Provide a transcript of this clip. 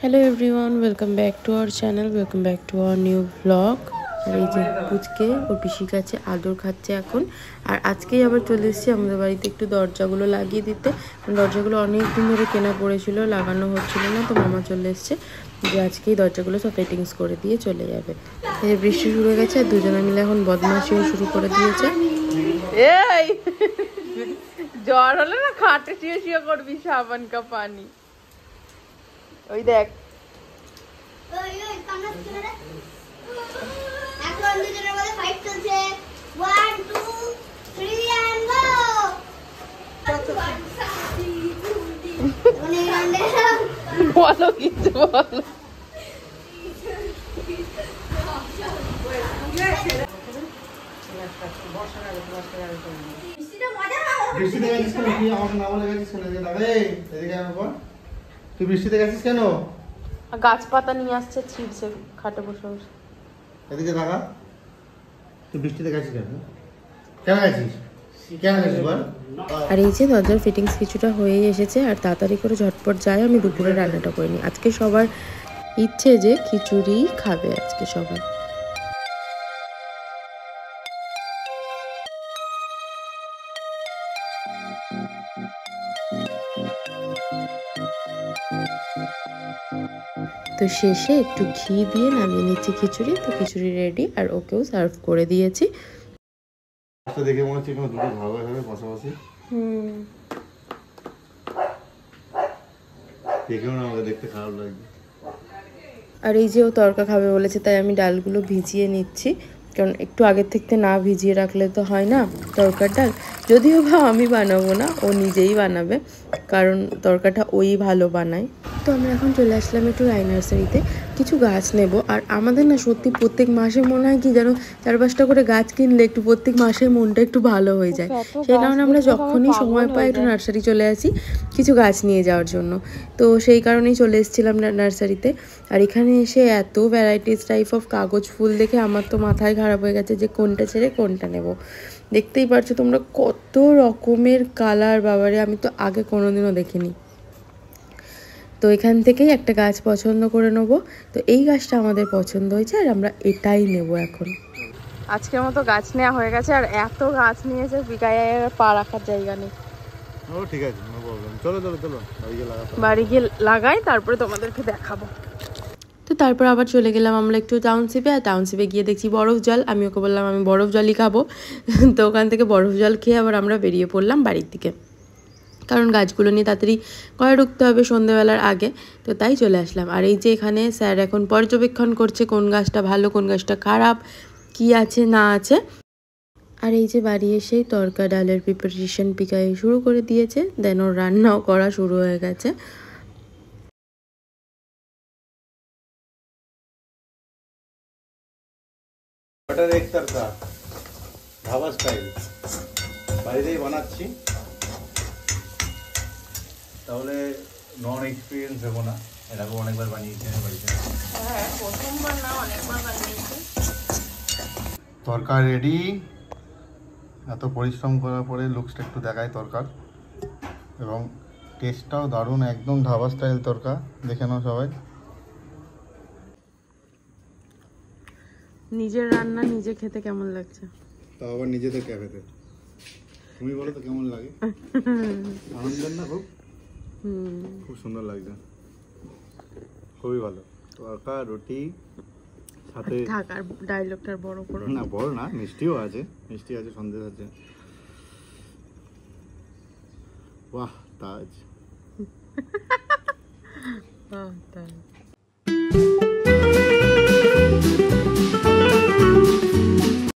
Hello everyone, welcome back to our channel, welcome back to our new blog. আর এই যে পুচকে ওর পিসির কাছে আদর খাচ্ছে এখন। আর আজকেই আবার চলে এসেছি আমাদের বাড়িতে একটু দরজাগুলো লাগিয়ে দিতে। দরজাগুলো অনেক দিন ধরে কেনা পড়েছিল, লাগানো হচ্ছিল না, তো মামা চলে এসছে যে আজকেই দরজাগুলো সব ফিটিংস করে দিয়ে চলে যাবে। এই যে বৃষ্টি শুরু হয়ে গেছে আর দুজনে মিলে এখন বদমাশিও শুরু করে দিয়েছে। এই জ্বর হলে না খাটে শুয়ে শুয়ে করবি সাবান কা পানি। ওই দেখ বলো কিছু বলো। বৃষ্টিতে গেছিস কেন? তুই আমাকে না বলে গেছিস কেন? এদিকে আমার বল, তুই বৃষ্টিতে গেছিস কেন? গাছপাতা নিয়ে আসছে ছিঁড়ছে খাটে বসে বসে। এদিকে দেখা, তুই বৃষ্টিতে গেছিস কেন? কেন গেছিস? কেন গেছিস বল? আর এই যে দরজার ফিটিংস কিছুটা হয়েই এসেছে আর তাড়াতাড়ি করে ঝটপট যায় আমি দুপুরে রান্নাটা করে নিই। আজকে সবার ইচ্ছে যে খিচুড়ি খাবে আজকে সবাই। তো শেষে একটু ঘি দিয়ে নামিয়ে নিচ্ছি খিচুড়ি। তো খিচুড়ি রেডি আর ওকেও সার্ভ করে দিয়েছি। দেখে মনে হচ্ছে দুটো ভাগ হয়ে যাবে পাশাপাশি। দেখেও না আমাকে দেখতে খারাপ লাগবে। আর এই যে ও তরকা খাবে বলেছে তাই আমি ডালগুলো ভিজিয়ে নিচ্ছি, কারণ একটু আগের থেকে না ভিজিয়ে রাখলে তো হয় না তরকার ডাল। যদিও বা আমি বানাবো না, ও নিজেই বানাবে, কারণ তরকাটা ওই ভালো বানায়। তো আমরা এখন চলে আসলাম একটু রাই নার্সারিতে কিছু গাছ নেব। আর আমাদের না সত্যি প্রত্যেক মাসে মনে হয় কি যেন 4-5টা করে গাছ কিনলে একটু প্রত্যেক মাসে মনটা একটু ভালো হয়ে যায়। সেই কারণে আমরা যখনই সময় পাই একটু নার্সারি চলে আসি কিছু গাছ নিয়ে যাওয়ার জন্য। তো সেই কারণেই চলে এসেছিলাম নার্সারিতে। আর এখানে এসে এত ভ্যারাইটিস টাইপ অফ কাগজ ফুল দেখে আমার তো মাথায় খারাপ হয়ে গেছে যে কোনটা ছেড়ে কোনটা নেব। দেখতেই পারছো তোমরা কত রকমের কালার, বাবারে আমি তো আগে কোনোদিনও দেখিনি। তো এখান থেকেই একটা গাছ পছন্দ করে নেব। তো এই গাছটা আমাদের পছন্দ হয়েছে আর আমরা এটাই নেব এখন। আজকের মতো গাছ নেওয়া হয়ে গেছে। আর এত গাছ নিয়েছে বিকায়ের পা রাখার জায়গা নেই। ও ঠিক আছে, নো প্রবলেম। চলো চলো চলো বাড়ি গিয়ে লাগাতে, বাড়ি গিয়ে লাগাই, তারপরে তোমাদেরকে দেখাবো। তো তারপর আবার চলে গেলাম আমরা একটু টাউনশিপে। আর টাউনশিপে গিয়ে দেখছি বরফ জল। আমি ওকে বললাম আমি বরফ জলই খাবো। তো ওখান থেকে বরফ জল খেয়ে আবার আমরা বেরিয়ে পড়লাম বাড়ির দিকে, কারণ গাছগুলো নিয়ে তাড়াতাড়ি ঘরে ঢুকতে হবে সন্ধ্যেবেলার আগে। তো তাই চলে আসলাম। আর এই যে এখানে স্যার এখন পর্যবেক্ষণ করছে কোন গাছটা ভালো কোন গাছটা খারাপ, কি আছে না আছে। আর এই যে বাড়ি এসেই তরকা ডালের প্রিপারেশন পিকাই শুরু করে দিয়েছে, দেন ওর রান্নাও করা শুরু হয়ে গেছে। বাটার এগ তরকা ধাবা স্টাইল বাড়িতেই বানাচ্ছি, তাহলে নন এক্সপিরিয়েন্স হবো না। এরকম অনেকবার বানিয়েছি আমি বাড়িতে। হ্যাঁ, প্রথমবার না অনেকবার বানিয়েছি। তরকা রেডি। এত পরিশ্রম করার পরে লুকসটা একটু দেখায় তরকার, এবং টেস্টটাও দারুণ, একদম ধাবা স্টাইল তরকা। দেখে নাও সবাই। নিজের রান্না নিজে খেতে কেমন লাগছে? তাও আবার নিজেদের ক্যাফেতে। তুমি বলো তো কেমন লাগে? আনন্দের না? খুব খুব সুন্দর লাগছে, খুবই ভালো। তরকা রুটি সাথে থাকার ডায়লগটার বড় করো না, বড় না, মিষ্টিও আছে, মিষ্টি আছে, সন্দেশ আছে। বাহ তাজ।